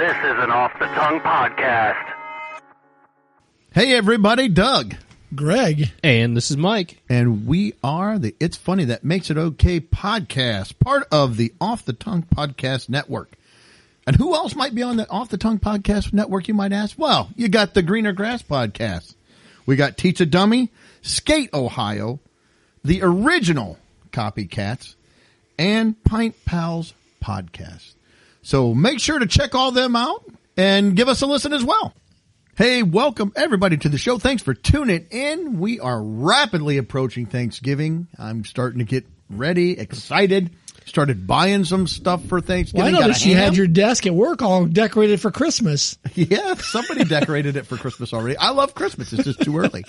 This is an Off the Tongue podcast. Hey everybody, Doug. Greg. And this is Mike. And we are the It's Funny That Makes It Okay podcast, part of the Off the Tongue podcast network. And who else might be on the Off the Tongue podcast network, you might ask? Well, you got the Greener Grass podcast. We got Teach a Dummy, Skate Ohio, the original Copycats, and Pint Pals podcast. So make sure to check all them out and give us a listen as well. Hey, welcome everybody to the show. Thanks for tuning in. We are rapidly approaching Thanksgiving. I'm starting to get ready, excited. Started buying some stuff for Thanksgiving. Well, I noticed you had your desk at work all decorated for Christmas. Yeah, somebody decorated it for Christmas already. I love Christmas. It's just too early.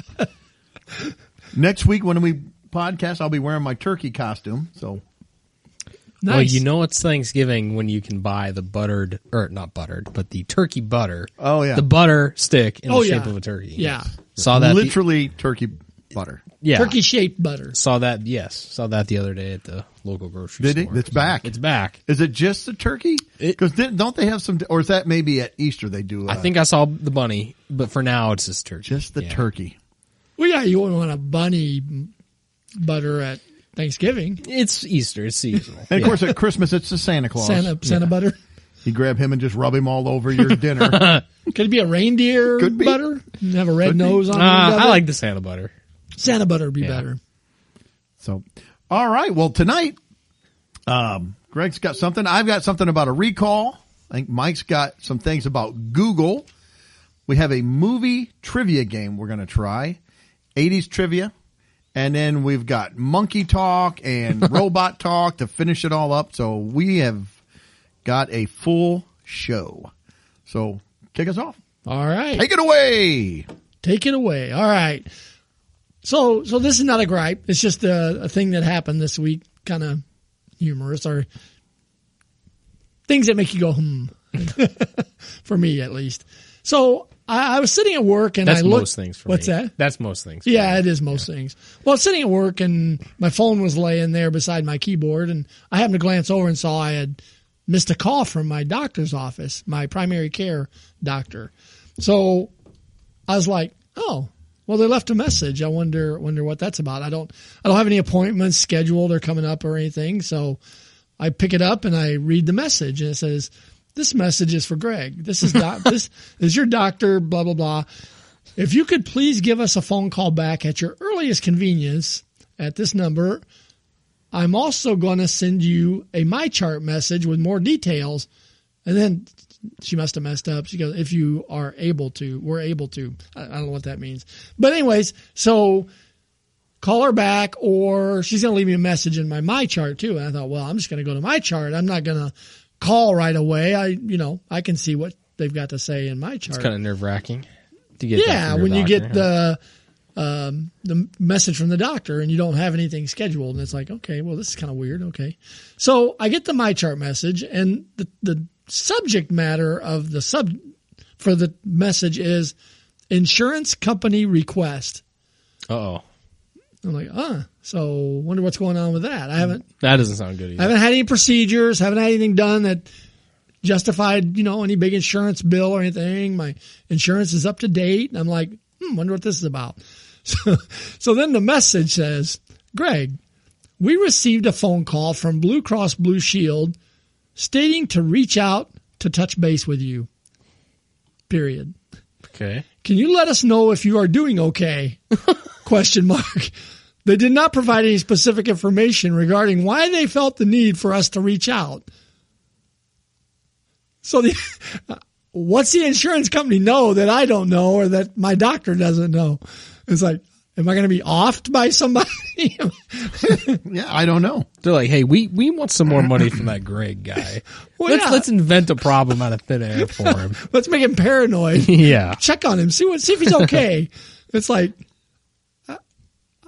Next week when we podcast, I'll be wearing my turkey costume. So, nice. Well, you know it's Thanksgiving when you can buy the buttered, or not buttered, but the turkey butter. Oh, yeah. The butter stick in the shape of a turkey. Yeah. Saw that. Literally turkey butter. Yeah. Turkey-shaped butter. Saw that, yes. Saw that the other day at the local grocery Did store. it? It's back. It's back. Is it just the turkey? Because don't they have some, or is that maybe at Easter they do? I think I saw the bunny, but for now it's just turkey. Just the turkey. Well, yeah, you wouldn't want a bunny butter at Thanksgiving. It's Easter. It's seasonal. And of course at Christmas it's the Santa Claus. Santa butter. You grab him and just rub him all over your dinner. Could it be a reindeer Could be. butter? You have a red nose on it. I like the Santa butter. Santa butter would be better. So, all right. Well, tonight, Greg's got something. I've got something about a recall. I think Mike's got some things about Google. We have a movie trivia game we're going to try. 80s trivia. And then we've got monkey talk and robot talk to finish it all up. So we have got a full show. So kick us off. All right. Take it away. Take it away. All right. So this is not a gripe. It's just a thing that happened this week, kind of humorous, or things that make you go, for me at least. So I was sitting at work and That's I looked. most things for What's me. that? That's most things. Yeah, it is most things. Well, I was sitting at work and my phone was laying there beside my keyboard, and I happened to glance over and saw I had missed a call from my doctor's office, my primary care doctor. So I was like, oh, well, they left a message. I wonder what that's about. I don't have any appointments scheduled or coming up or anything. So I pick it up and I read the message, and it says, "This message is for Greg. This is this is your doctor, blah, blah, blah. If you could please give us a phone call back at your earliest convenience at this number. I'm also going to send you a MyChart message with more details." And then she must have messed up. She goes, "If you are able to, we're able to." I don't know what that means. But anyways, so call her back, or she's going to leave me a message in my MyChart too. And I thought, well, I'm just going to go to MyChart. I'm not going to call right away. I can see what they've got to say in MyChart. It's kind of nerve-wracking to get that from your when you doctor, get the message from the doctor and you don't have anything scheduled, and it's like, okay, well, this is kind of weird. Okay. So I get the MyChart message, and the subject matter of for the message is insurance company request. Uh-oh. I'm like, so wonder what's going on with that. That doesn't sound good either. I haven't had any procedures, haven't had anything done that justified, any big insurance bill or anything. My insurance is up to date. And I'm like, wonder what this is about. So then the message says, "Greg, we received a phone call from Blue Cross Blue Shield stating to reach out to touch base with you. Period. Okay. Can you let us know if you are doing okay?" ? They did not provide any specific information regarding why they felt the need for us to reach out. So what's the insurance company know that I don't know, or that my doctor doesn't know? It's like, am I going to be offed by somebody? Yeah, I don't know. They're like, hey, we want some more money from that Greg guy. Well, Let's invent a problem out of thin air for him. Let's make him paranoid. Yeah. Check on him. See if he's okay. It's like,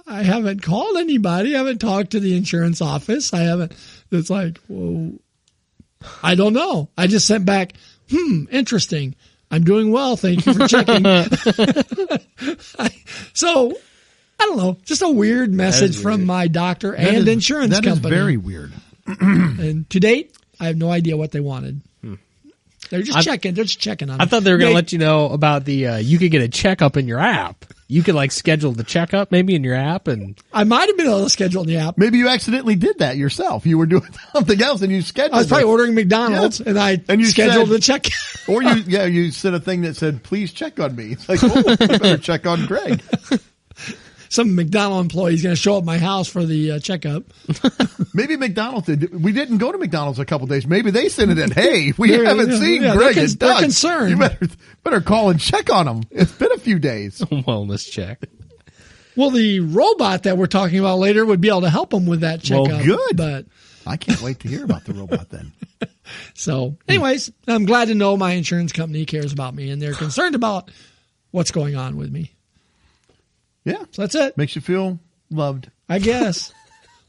I haven't called anybody. I haven't talked to the insurance office. It's like, well, I don't know. I just sent back, interesting. I'm doing well. Thank you for checking. So, I don't know. Just a weird message from my doctor and insurance company. That is very weird. And to date, I have no idea what they wanted. They're just checking. They're just checking on. I thought they were going to let you know about the. You could get a checkup in your app. You could like schedule the checkup maybe in your app, and I might have been able to schedule in the app. Maybe you accidentally did that yourself. You were doing something else and you scheduled. I was probably it. ordering McDonald's and you scheduled the check. Or you sent a thing that said, "Please check on me." It's like, oh, you better check on Greg. Some McDonald's employee is going to show up at my house for the checkup. Maybe McDonald's did. We didn't go to McDonald's a couple days. Maybe they sent it in. Hey, we haven't seen Greg and Doug. They're concerned. You better call and check on them. It's been a few days. wellness check. Well, the robot that we're talking about later would be able to help them with that checkup. Well, good. But I can't wait to hear about the robot then. So, anyways, I'm glad to know my insurance company cares about me and they're concerned about what's going on with me. Yeah. So that's it. Makes you feel loved. I guess.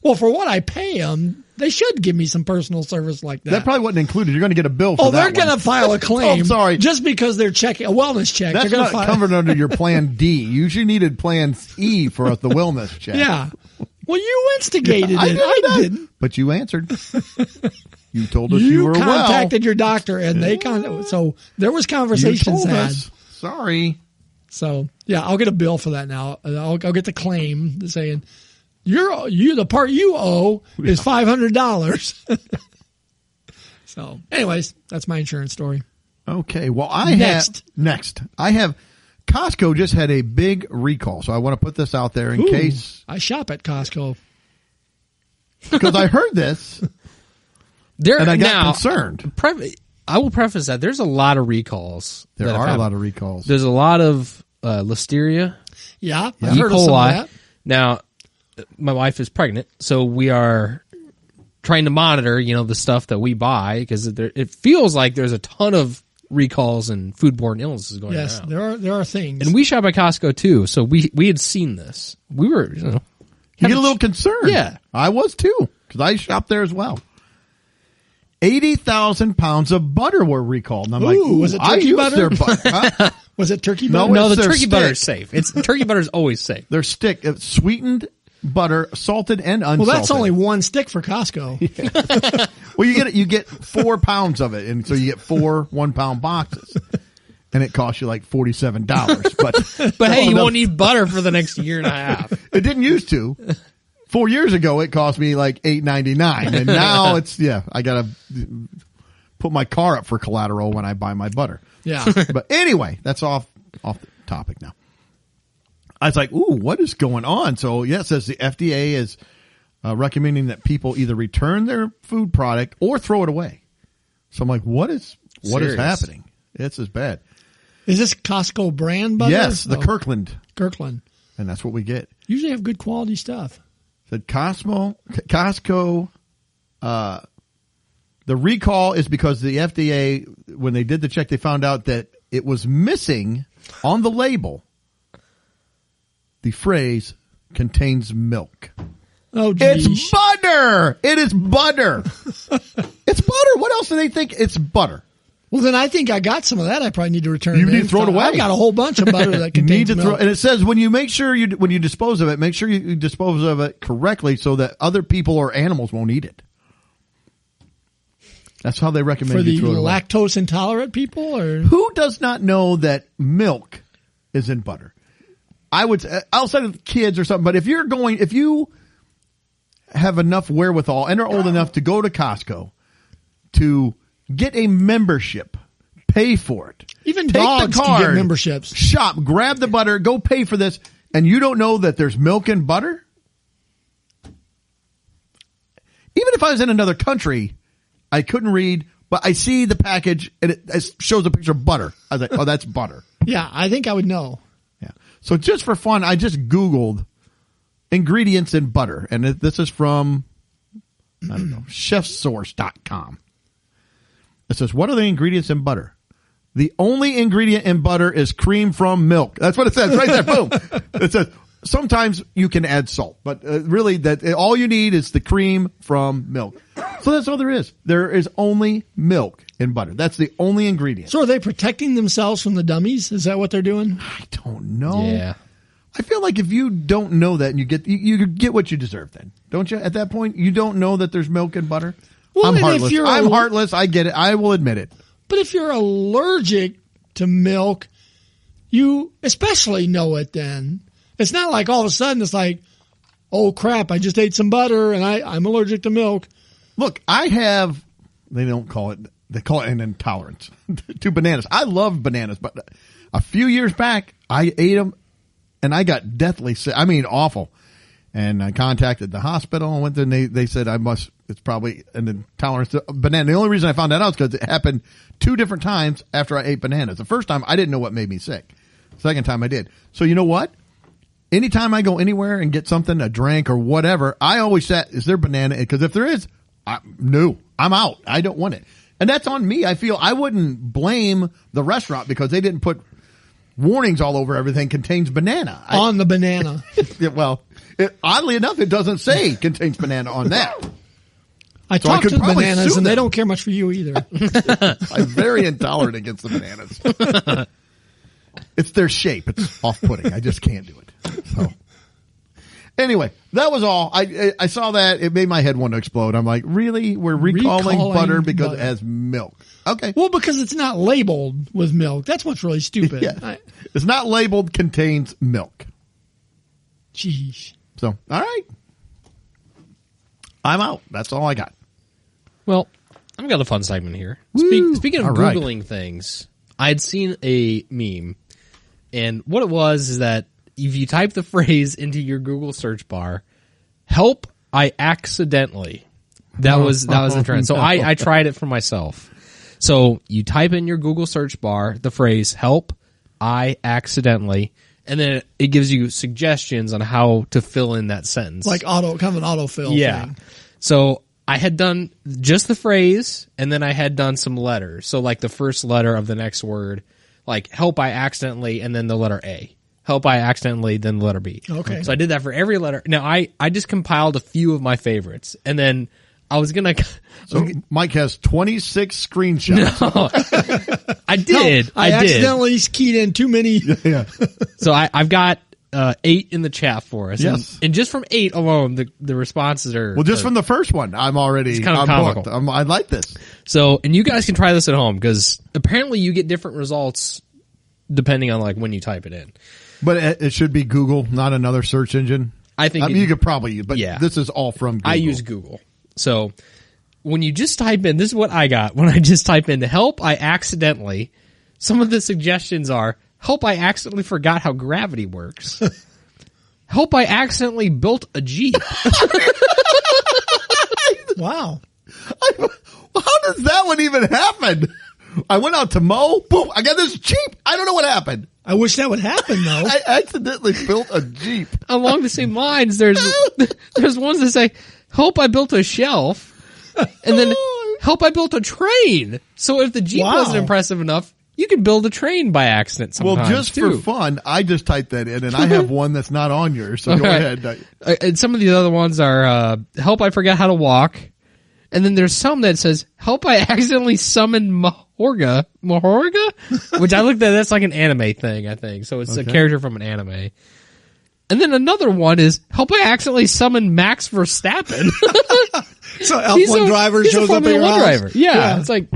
Well, for what I pay them, they should give me some personal service like that. That probably wasn't included. You're going to get a bill for that. Oh, they're going to file a claim. Oh, sorry. Just because they're checking a wellness check. That's they're not file. covered under your Plan D. You usually needed Plan E for the wellness check. Yeah. Well, you instigated it. I didn't. But you answered. You told us you were contacted your doctor, and they so there was conversations you told had. us. Sorry. So yeah, I'll get a bill for that now. I'll get the claim saying the part you owe is $500. So, anyways, that's my insurance story. Okay. Well, Next. I have Costco just had a big recall, so I want to put this out there in case I shop at Costco because I heard this and I got concerned. I will preface that there's a lot of recalls. There are a lot of recalls. There's a lot of listeria. Yeah, E. I've heard of some of coli. that. Now, my wife is pregnant, so we are trying to monitor, the stuff that we buy because it feels like there's a ton of recalls and foodborne illnesses going Yes, around. there are things. And we shop at Costco too, so we had seen this. We were, You get a little concerned. Yeah. I was too because I shopped there as well. 80,000 pounds of butter were recalled. And I'm like, was it I turkey use butter? their butter. Huh? Was it turkey No, butter? No, the their turkey butter is stick. safe. Turkey butter is always safe. Their stick, sweetened butter, salted and unsalted. Well, that's only one stick for Costco. Well, you get 4 pounds of it, and so you get 4 1-pound boxes, and it costs you like $47. But hey, you won't need butter for the next year and a half. It didn't used to. 4 years ago, it cost me like $8.99, and now it's I gotta put my car up for collateral when I buy my butter. Yeah. But anyway, that's off the topic now. I was like, ooh, what is going on? So, yeah, it says the FDA is recommending that people either return their food product or throw it away. So I'm like, what is happening? This is bad. Is this Costco brand butter? Yes, the Kirkland. And that's what we get. Usually have good quality stuff. Said Costco, the recall is because the FDA, when they did the check, they found out that it was missing on the label the phrase contains milk. Oh, geez. It's butter. It is butter. It's butter. What else do they think? It's butter. Well, then I think I got some of that. I probably need to return. You need to throw it away. I've got a whole bunch of butter that You need contains to milk. throw, and it says when you dispose of it, make sure you dispose of it correctly so that other people or animals won't eat it. That's how they recommend for the you throw it away. lactose intolerant people, or Who does not know that milk is in butter? I would outside of kids or something, but if you have enough wherewithal and are old enough to go to Costco to get a membership, pay for it. even Take dogs the card, can get memberships. Shop, grab the butter, go pay for this, and you don't know that there's milk in butter? Even if I was in another country, I couldn't read, but I see the package and it shows a picture of butter. I was like, oh, that's butter. Yeah, I think I would know. Yeah. So just for fun, I just Googled ingredients in butter. And this is from, I don't know, chefsource.com. It says, what are the ingredients in butter? The only ingredient in butter is cream from milk. That's what it says right there. Boom. It says, sometimes you can add salt, but really all you need is the cream from milk. So that's all there is. There is only milk in butter. That's the only ingredient. So are they protecting themselves from the dummies? Is that what they're doing? I don't know. Yeah. I feel like if you don't know that and you get what you deserve then, don't you? At that point, you don't know that there's milk in butter. Well, I'm and if heartless. you're I'm heartless. I get it. I will admit it. But if you're allergic to milk, you especially know it then. It's not like all of a sudden it's like, oh crap, I just ate some butter and I'm allergic to milk. Look, I have, they call it an intolerance to bananas. I love bananas, but a few years back, I ate them and I got deathly sick. I mean, awful. And I contacted the hospital and went there and they said it's probably an intolerance to banana. The only reason I found that out is because it happened 2 different times after I ate bananas. The first time I didn't know what made me sick. Second time I did. So you know what? Anytime I go anywhere and get something, a drink or whatever, I always say, is there banana? Because if there is, no, I'm out. I don't want it. And that's on me. I feel I wouldn't blame the restaurant because they didn't put warnings all over everything contains banana. On the banana. Well, oddly enough, it doesn't say contains banana on that. I So talked to the probably bananas sue and they them. don't care much for you either. I'm very intolerant against the bananas. It's their shape. It's off-putting. I just can't do it. So, anyway, that was all. I saw that. It made my head want to explode. I'm like, really? We're recalling butter because it has milk. Okay. Well, because it's not labeled with milk. That's what's really stupid. Yeah. It's not labeled contains milk. Jeez. So, all right. I'm out. That's all I got. Well, I've got a fun segment here. Speaking of All right. Googling things, I had seen a meme, and what it was is that if you type the phrase into your Google search bar, "Help, I accidentally," that was the trend. So I tried it for myself. So you type in your Google search bar the phrase "Help, I accidentally," and then it gives you suggestions on how to fill in that sentence. Like kind of an autofill thing. So I had done just the phrase, and then I had done some letters. So like the first letter of the next word, like "help I accidentally," and then the letter A. "Help I accidentally," then the letter B. Okay. So I did that for every letter. Now I just compiled a few of my favorites, and then I was gonna. So Mike has 26 screenshots. I did. I accidentally keyed in too many. Yeah. So I've got 8 in the chat for us. Yes. And just from 8 alone, the responses are Well, just from the first one, I'm already kind of I'm comical. hooked. I like this. So, and you guys can try this at home because apparently you get different results depending on like when you type it in. But it should be Google, not another search engine. I think I mean, you could probably use, but yeah. this is all from Google. I use Google. So when you just type in, this is what I got. When I just type in "help, I accidentally," some of the suggestions are "help, I accidentally forgot how gravity works." "Help, I accidentally built a Jeep." Wow. How does that one even happen? I went out to mow. Boom! I got this Jeep. I don't know what happened. I wish that would happen though. I accidentally built a Jeep. Along the same lines, there's ones that say "help, I built a shelf," and then "help, I built a train." So if the Jeep Wow. wasn't impressive enough, you could build a train by accident sometimes. Well, just too. for fun, I just typed that in, and I have one that's not on yours. So go Okay. ahead. And some of the other ones are "help, I forgot how to walk," and then there's some that says "help, I accidentally summoned Mahorga," which I looked at. That's like an anime thing, I think. So it's a character from an anime. And then another one is "help, I accidentally summoned Max Verstappen." So F1 driver he's a shows up at Formula your One house. driver. Yeah, it's like,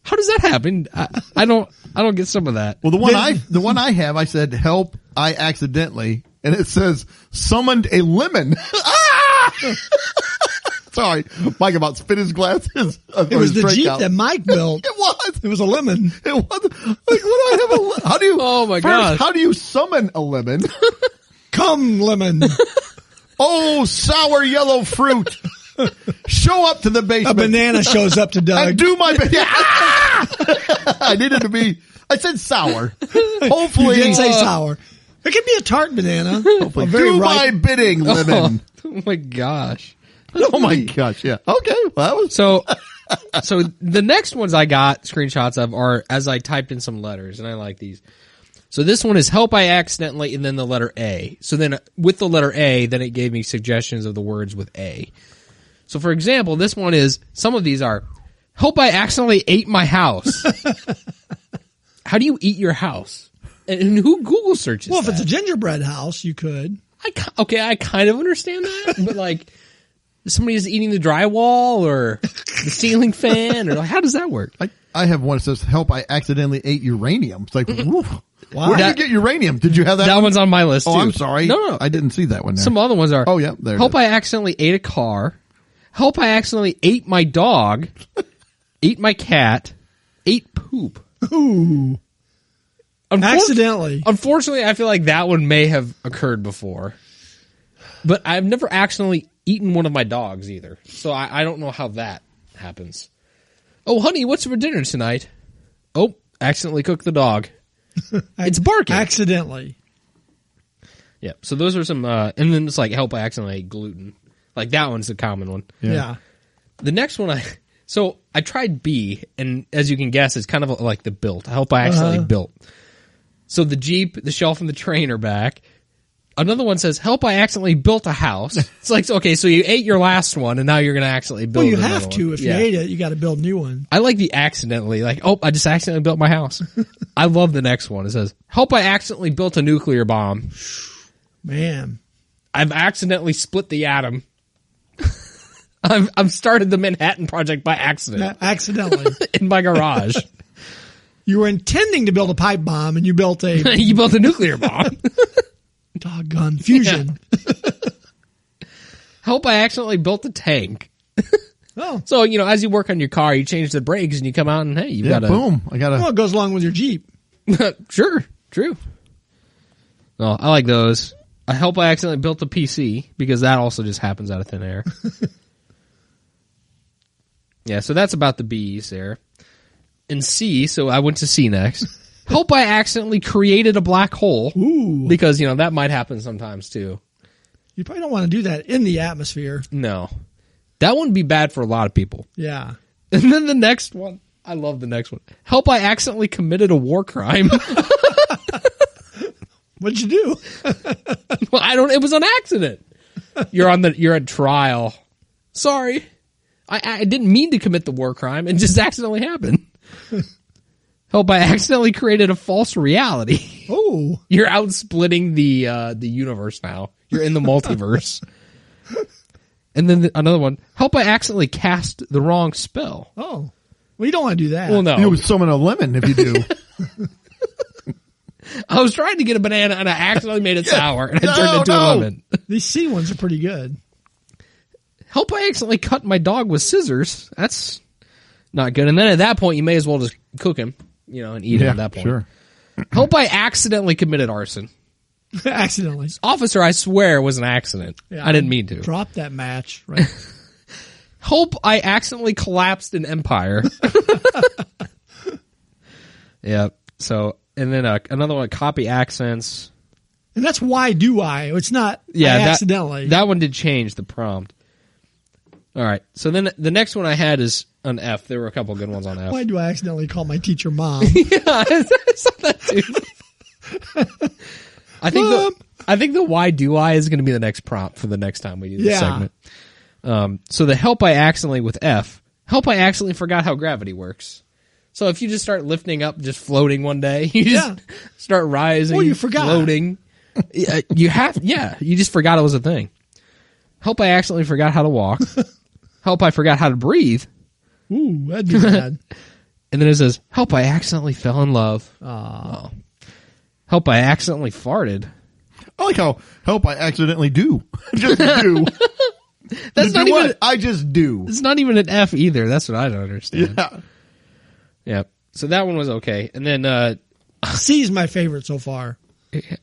how does that happen? I don't get some of that. Well, the one I have, I said, "help, I accidentally," and it says "summoned a lemon." Ah! Sorry, Mike about spit his glasses. It was the Jeep that Mike built. It was. It was a lemon. It was. Like, what do I have a? How do you? Oh my first, gosh. How do you summon a lemon? Come, lemon. Oh, sour yellow fruit. Show up to the A basement. banana shows up to And Doug. do my best. Ah! I needed to be. I said sour. Hopefully, You didn't say sour. It could be a tart banana. hopefully A very do ripe. my bidding, lemon. Oh my gosh. Oh my gosh! Yeah. Okay. Well, that was. So the next ones I got screenshots of are as I typed in some letters, and I like these. So this one is "help, I accidentally," and then the letter A. So then with the letter A, then it gave me suggestions of the words with A. So for example, this one is, some of these are "help, I accidentally ate my house." How do you eat your house? And who Google searches Well, if that? it's a gingerbread house, you could. I kind of understand that, but like, somebody is eating the drywall or the ceiling fan, or like, how does that work? I have one that says, help, I accidentally ate uranium. It's like, woo. Wow. Where did you get uranium? Did you have that? That one's on my list, too. Oh, I'm sorry. No. I didn't see that one there. Some other ones are, Oh, yeah, there it help, is. I accidentally ate a car. Help, I accidentally ate my dog. Ate my cat. Ate poop. Ooh. Accidentally. Unfortunately, I feel like that one may have occurred before. But I've never accidentally eaten one of my dogs either. So I don't know how that happens. Oh, honey, what's for dinner tonight? Oh, accidentally cooked the dog. It's barking. Accidentally. Yeah, so those are some, and then it's like, help, I accidentally ate gluten. Like, that one's a common one. Yeah. The next one, so I tried B, and as you can guess, it's kind of like the built. Help, I accidentally built. So the Jeep, the shelf, and the train are back. Another one says, help, I accidentally built a house. It's like, okay, so you ate your last one, and now you're going to accidentally build Well, you another have to. one. If you ate it, you got to build a new one. I like the accidentally, like, oh, I just accidentally built my house. I love the next one. It says, help, I accidentally built a nuclear bomb. Man. I've accidentally split the atom. I've started the Manhattan Project by accident Accidentally. in my garage. You were intending to build a pipe bomb, and you built a You built a nuclear bomb. doggone fusion. Help, I accidentally built a tank. Oh. So, as you work on your car, you change the brakes and you come out and, hey, you've got a... boom. I got Well, it goes along with your Jeep. Sure, true. No, I like those. I hope I accidentally built a PC, because that also just happens out of thin air. Yeah, so that's about the B's there. And C, so I went to C next. Hope I accidentally created a black hole. Ooh. Because, that might happen sometimes too. You probably don't want to do that in the atmosphere. No. That wouldn't be bad for a lot of people. Yeah. And then the next one, I love the next one. Help, I accidentally committed a war crime. What'd you do? Well, it was an accident. You're at trial. Sorry. I didn't mean to commit the war crime. It just accidentally happened. Help, I accidentally created a false reality. Oh. You're out splitting the universe now. You're in the multiverse. And then another one. Help, I accidentally cast the wrong spell. Oh. Well, you don't want to do that. Well, no. You would summon a lemon if you do. I was trying to get a banana and I accidentally made it sour and I turned it into a lemon. These C ones are pretty good. Help, I accidentally cut my dog with scissors. That's not good. And then at that point, you may as well just cook him, and eat him at that point. Sure. Help, I accidentally committed arson. Accidentally. Officer, I swear, it was an accident. Yeah, I didn't mean to. Drop that match. Right. Hope, I accidentally collapsed an empire. Yeah. So, and then another one, copy accents. And that's why do I. It's not I accidentally. That one did change the prompt. All right. So then the next one I had is an F. There were a couple good ones on F. Why do I accidentally call my teacher mom? Yeah, I saw that too. I think the why do I is going to be the next prompt for the next time we do this segment. So the help, I accidentally with F. Help, I accidentally forgot how gravity works. So if you just start lifting up, just floating one day, you just start rising, Well, you forgot. floating. You just forgot it was a thing. Help, I accidentally forgot how to walk. Help, I forgot how to breathe. Ooh, that'd be bad. And then it says, help, I accidentally fell in love. Oh. Help, I accidentally farted. I like how help I accidentally do. Just do. That's not even. I just do. It's not even an F either. That's what I don't understand. Yeah. Yeah. So that one was okay. And then C is my favorite so far.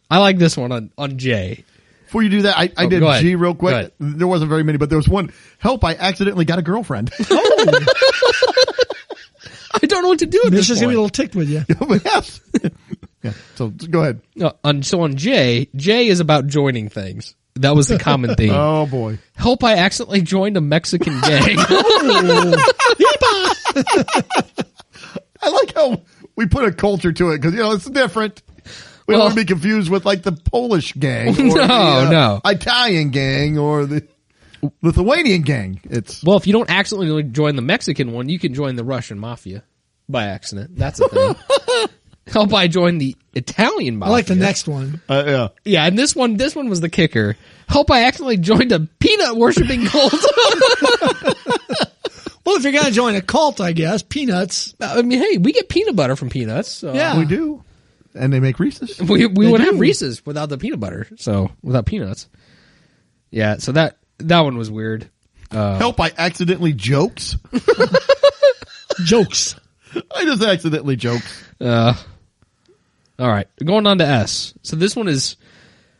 I like this one on J. Before you do that, I did go ahead. G real Go quick. ahead. There wasn't very many, but there was one. Help, I accidentally got a girlfriend. Oh, I don't know what to do with Mitch this is going to be a one. little ticked with you. Yes. Yeah. So go ahead. So on J is about joining things. That was the common theme. Oh boy. Help, I accidentally joined a Mexican gang. I like how we put a culture to it because it's different. We don't want to be confused with like the Polish gang or No. Italian gang or the Lithuanian gang. It's Well, if you don't accidentally join the Mexican one, you can join the Russian mafia by accident. That's a thing. Help, I join the Italian mafia. I like the next one. yeah. Yeah, and this one was the kicker. Help, I accidentally joined a peanut worshipping cult. Well, if you're going to join a cult, I guess, peanuts. I mean, hey, we get peanut butter from peanuts. So Yeah. We do. And they make Reese's. We would do. have Reese's without the peanut butter. So without peanuts. Yeah, so that one was weird. Help, I accidentally jokes. Jokes. I just accidentally jokes. All right, going on to S. So this one is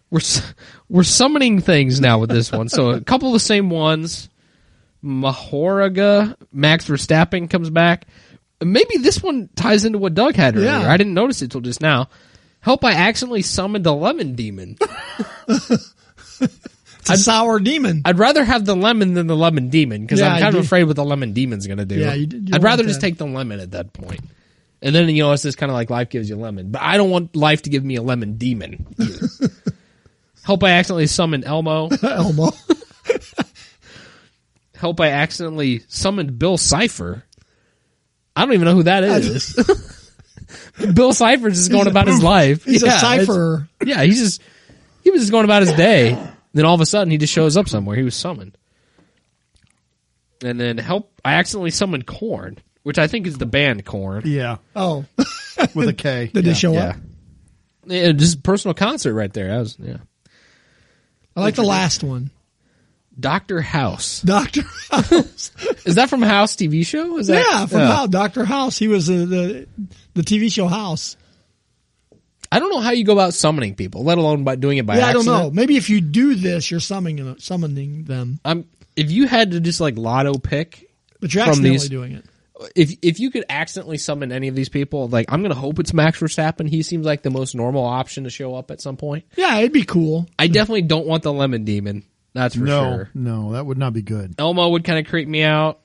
we're summoning things now with this one. So a couple of the same ones. Mahoraga, Max Verstappen comes back. Maybe this one ties into what Doug had earlier. Yeah. I didn't notice it till just now. Help, I accidentally summoned a lemon demon. It's a sour demon. I'd rather have the lemon than the lemon demon because Yeah, I'm kind I of do. afraid what the lemon demon's going to do. Yeah, you I'd rather want just that. take the lemon at that point. And then, it's just kind of like life gives you a lemon. But I don't want life to give me a lemon demon either. Help, I accidentally summoned Elmo. Elmo. Help, I accidentally summoned Bill Cipher. I don't even know who that is. Bill Cipher's just going about his life. He's a Yeah, cipher. Yeah, he was just going about his day. Then all of a sudden he just shows up somewhere. He was summoned. And then help, I accidentally summoned Korn, which I think is the band Korn. Yeah. Oh. With a K. Did they show up? Yeah, just personal concert right there. That was, yeah. I like the last one. Dr. House. Dr. House. Is that from House TV show? Is that, Yeah, from House. Dr. House. He was the TV show House. I don't know how you go about summoning people, let alone by doing it by I don't accident. know. Maybe if you do this, you're summoning them. If you had to just like lotto pick, But you're from accidentally these- doing it. if you could accidentally summon any of these people, like I'm going to hope it's Max Verstappen. He seems like the most normal option to show up at some point. Yeah, it'd be cool. I definitely don't want the lemon demon. That's for sure. No, that would not be good. Elmo would kind of creep me out.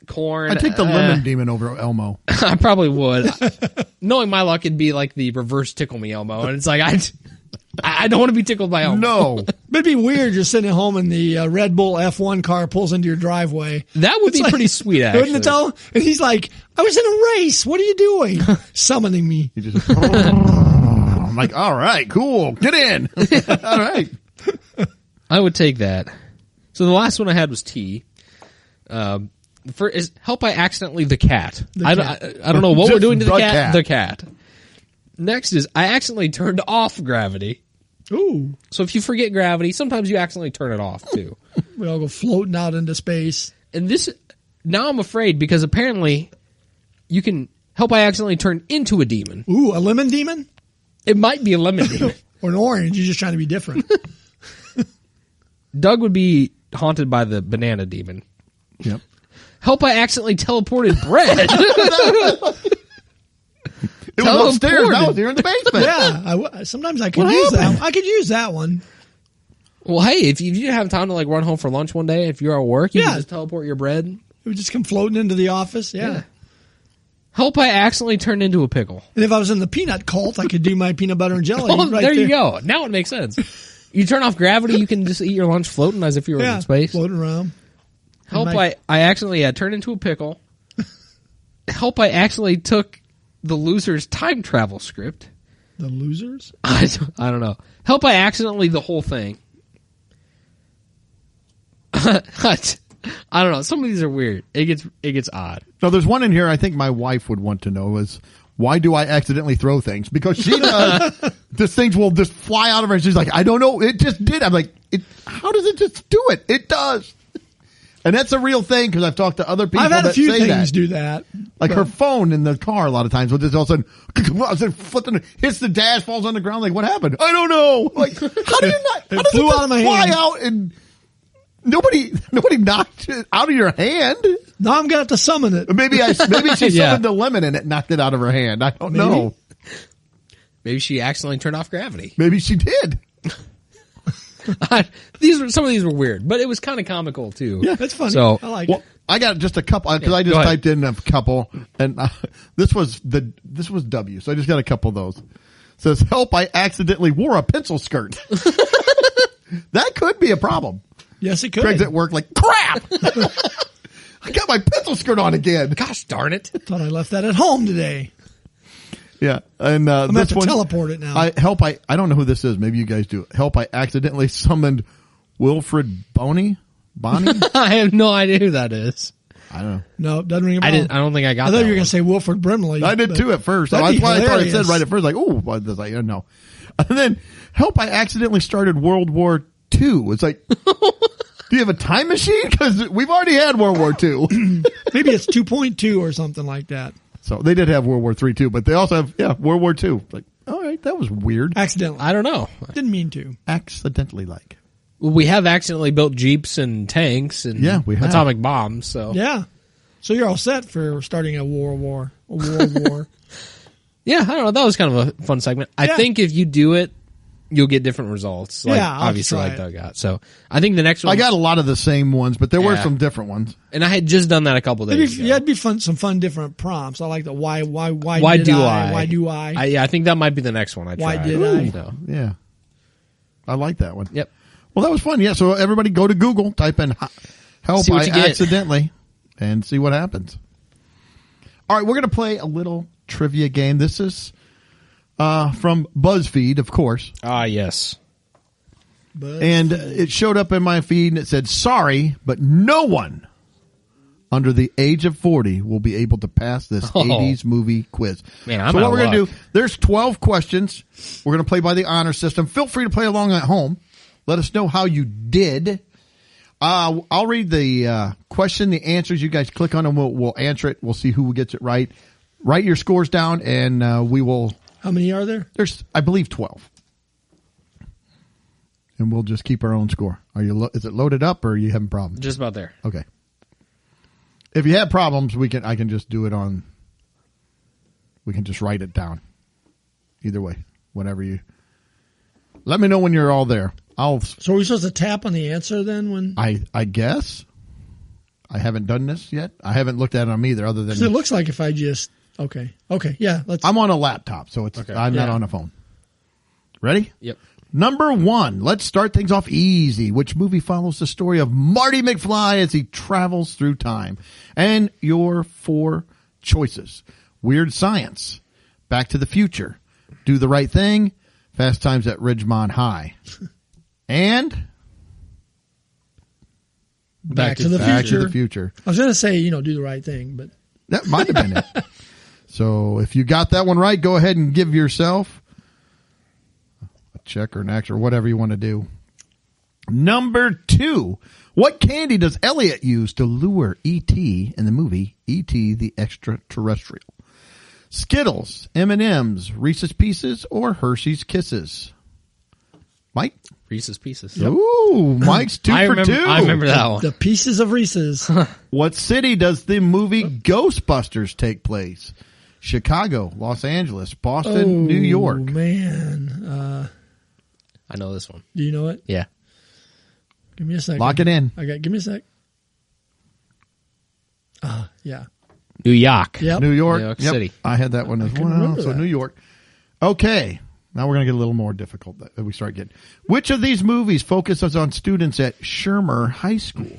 Corn. I'd take the lemon demon over Elmo. I probably would. Knowing my luck, it'd be like the reverse tickle me Elmo, and it's like I don't want to be tickled by Elmo. No. But it'd be weird. You're sitting at home and the Red Bull F1 car pulls into your driveway. That would be pretty sweet, actually. Wouldn't it though? And he's like, I was in a race. What are you doing? Summoning me. You just, I'm like, all right, cool. Get in. All right. I would take that. So the last one I had was T. Help, I accidentally the cat. I don't know what we're doing to the cat. The cat. Next is I accidentally turned off gravity. Ooh. So if you forget gravity, sometimes you accidentally turn it off too. We all go floating out into space. And now I'm afraid because apparently you can help, I accidentally turn into a demon. Ooh, a lemon demon? It might be a lemon demon. Or an orange. You're just trying to be different. Doug would be haunted by the banana demon. Yep. Help, I accidentally teleported bread. It was upstairs. Now it's here in the basement. Yeah. Sometimes I could What use happened? that. I could use that one. Well, hey, if you didn't have time to like run home for lunch one day, if you're at work, you Yeah. can just teleport your bread. It would just come floating into the office. Yeah. Help, I accidentally turned into a pickle. And if I was in the peanut cult, I could do my peanut butter and jelly. Oh, right there you go. Now it makes sense. You turn off gravity, you can just eat your lunch floating as if you were Yeah. in space. Floating around. Help, My- I accidentally turned into a pickle. Help, I accidentally took the loser's time travel script. The losers? I don't know. Help, I accidentally the whole thing. I don't know. Some of these are weird. It gets odd. So there's one in here I think my wife would want to know is, why do I accidentally throw things? Because she does. These things will just fly out of her. She's like, I don't know. It just did. I'm like, how does it just do it? It does. And that's a real thing because I've talked to other people I've had a that few say things that. do that. Like but- her phone in the car a lot of times will just all of a sudden flipping, hits the dash, falls on the ground. Like, what happened? I don't know. Like, how do you not? It How does flew just out of my fly hand. out and nobody knocked it out of your hand? Now I'm going to have to summon it. Maybe she Yeah. summoned the lemon and it knocked it out of her hand. I don't know. Maybe she accidentally turned off gravity. Maybe she did. Some of these were weird, but it was kind of comical too. Yeah, that's funny. So I like Well, it. I got just a couple because Yeah, I just go ahead. typed in a couple, and this was W, so I just got a couple of those. It says, help! I accidentally wore a pencil skirt. That could be a problem. Yes, it could. Craig's at work, like crap. I got my pencil skirt on again. gosh darn it. Thought I left that at home today. Yeah, and I'm going this to have to teleport it now. I don't know who this is. Maybe you guys do. Help! I accidentally summoned Wilfred Bonny. I have no idea who that is. I don't know. No, it doesn't ring a bell. I don't think I got I that. thought you were one. going to say Wilford Brimley. I did too at first. That'd That's be why I thought it said hilarious. right at first, like, oh, I was like, no. And then, help! I accidentally started World War II. It's like, do you have a time machine? Because we've already had World War II. Maybe it's 2.2 or something like that. So they did have World War III too, but they also have World War II. Like, all right, that was weird. Accidentally. I don't know. Didn't mean to. Accidentally, like. Well, we have accidentally built jeeps and tanks and We have. atomic bombs. So Yeah. So you're all set for starting a world war. yeah, I don't know. That was kind of a fun segment. I Yeah. think if you do it, you'll get different results. Like, Yeah, I'll obviously, try like it. Doug got. So I think the next one. I got a lot of the same ones, but there were Yeah. some different ones. and I had just done that a couple days ago. It'd be fun. Some fun, different prompts. I like the why do I? Why do I? Yeah, I think that might be the next one I try. Why did I? So, Yeah. I like that one. yep. Well, that was fun. Yeah. So everybody go to Google, type in help See what I you get. accidentally and see what happens. All right. We're going to play a little trivia game. This is from BuzzFeed, of course. Ah, yes. But And it showed up in my feed and it said, sorry, but no one under the age of 40 will be able to pass this 80s movie quiz. Man, I'm so out what of we're going to luck. do, there's 12 questions. We're going to play by the honor system. Feel free to play along at home. Let us know how you did. I'll read the question, the answers. You guys click on them. We'll answer it. We'll see who gets it right. Write your scores down, and we will. how many are there? There's, I believe, 12, and we'll just keep our own score. Are you? Is it loaded up, or are you having problems? Just about there. Okay. If you have problems, I can just do it on. We can just write it down. Either way, whatever you. Let me know when you're all there. So are we supposed to tap on the answer then? When I guess. I haven't done this yet. I haven't looked at them either, other than 'cause it looks like if I just okay, yeah. Let's. I'm on a laptop, so it's Okay. I'm not Yeah. on a phone. Ready? Yep. Number 1. Let's start things off easy. Which movie follows the story of Marty McFly as he travels through time? And your 4 choices: Weird Science, Back to the Future, Do the Right Thing, Fast Times at Ridgemont High, and Back to the Back to Future. the Future. I was going to say do the right thing, but That might have been it. So if you got that one right, go ahead and give yourself a check or an X or whatever you want to do. Number 2. What candy does Elliot use to lure E.T. in the movie E.T. the Extraterrestrial? Skittles, M&M's, Reese's Pieces, or Hershey's Kisses? Mike? Reese's Pieces. Ooh, Mike's 2 I for remember, 2. I remember that one. the pieces of Reese's. What city does the movie Ghostbusters take place? Chicago, Los Angeles, Boston, New York. Man, I know this one. do you know it? Yeah. Give me a second. Lock it in. Give me a sec. Yeah. New York. Yep. New York. New York Yep. City. I had that one as couldn't well. remember So that. New York. Okay. Now we're going to get a little more difficult that we start getting. Which of these movies focuses on students at Shermer High School?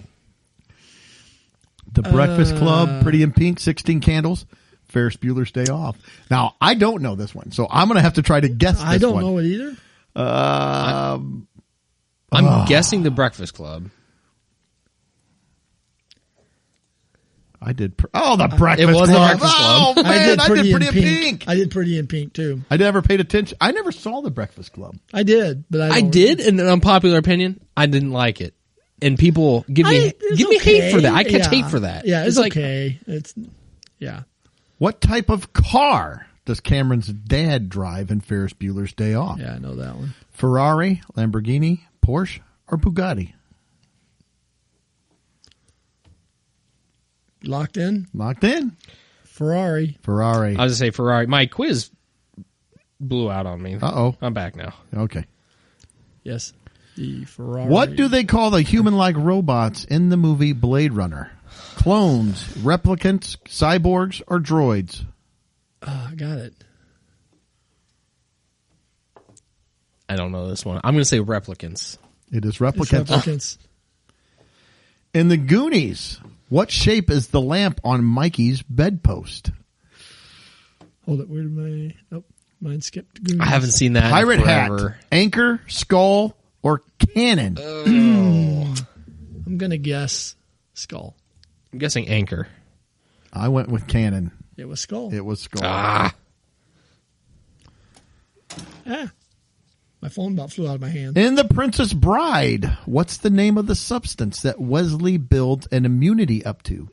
The Breakfast Club, Pretty in Pink, 16 Candles, Ferris Bueller's Day Off. Now, I don't know this one, so I'm going to have to try to guess this I don't one. know it either. I'm guessing The Breakfast Club. I did. The Breakfast It was The Club. Breakfast Club. Oh, man, I did Pretty in Pink. Pink. I did Pretty in Pink too. I never paid attention. I never saw The Breakfast Club. I did, but I did, in an unpopular opinion, I didn't like it. And people give me hate for that. I catch hate for that. Yeah, it's like, okay. It's yeah. What type of car does Cameron's dad drive in Ferris Bueller's Day Off? Yeah, I know that one. Ferrari, Lamborghini, Porsche, or Bugatti? Locked in. Locked in. Ferrari. Ferrari. I was going to say Ferrari. My quiz blew out on me. Uh-oh. I'm back now. Okay. Yes. The Ferrari. What do they call the human-like robots in the movie Blade Runner? Clones, replicants, cyborgs, or droids? I got it. I don't know this one. I'm going to say replicants. It is It's replicants. replicants. In the Goonies, what shape is the lamp on Mikey's bedpost? Hold it. Where did my... Nope. Mine skipped. Goonies. I haven't seen that Pirate in forever. hat, anchor, skull, or cannon. I'm going to guess skull. I'm guessing anchor. I went with cannon. It was skull. It was skull. Ah. My phone about flew out of my hand. In The Princess Bride, what's the name of the substance that Wesley builds an immunity up to?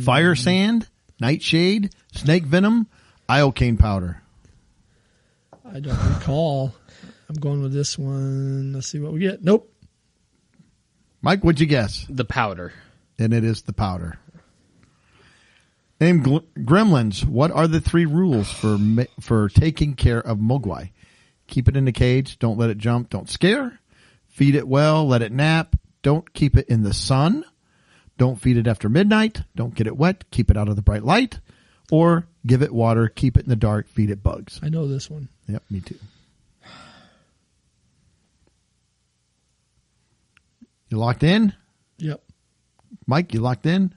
Fire sand, nightshade, snake venom, iocane powder. I don't recall. I'm going with this one. Let's see what we get. Nope. Mike, what'd you guess? The powder. And it is the powder. Name Gremlins. What are the 3 rules for taking care of Mogwai? Keep it in the cage. Don't let it jump. Don't scare. Feed it well. Let it nap. Don't keep it in the sun. Don't feed it after midnight. Don't get it wet. Keep it out of the bright light. Or give it water. Keep it in the dark. Feed it bugs. I know this one. Yep, me too. You locked in? Yep. Mike, you locked in?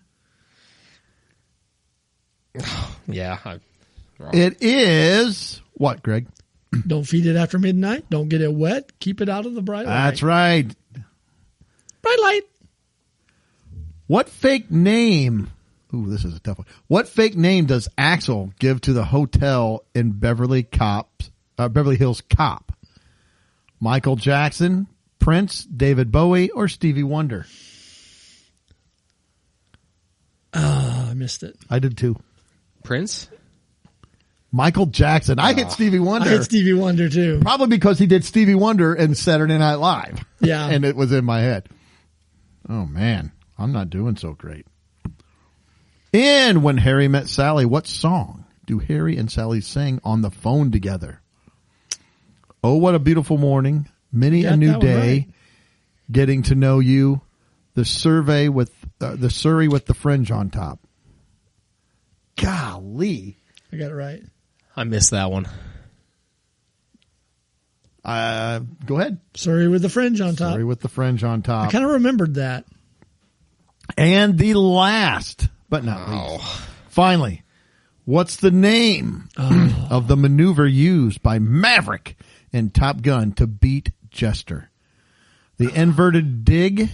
Yeah. I'm wrong. It is what, Greg? Don't feed it after midnight. Don't get it wet. Keep it out of the bright light. That's right. Bright light. What fake name? Ooh, this is a tough one. What fake name does Axel give to the hotel in Beverly Hills Cop? Michael Jackson, Prince, David Bowie, or Stevie Wonder? I missed it. I did too. Prince? Michael Jackson. I hit Stevie Wonder. I hit Stevie Wonder too. Probably because he did Stevie Wonder in Saturday Night Live. Yeah. And it was in my head. Oh, man. I'm not doing so great. In When Harry Met Sally, what song do Harry and Sally sing on the phone together? Oh, What a Beautiful Morning, Many a New Day, right. Getting to Know You, the Surrey with the Fringe on top. Golly. I got it right. I missed that one. Go ahead. Surrey with the fringe on top. Surrey with the Fringe on I top. kind of remembered that. And the last, but not least, finally, what's the name of the maneuver used by Maverick in Top Gun to beat Jester? The inverted dig,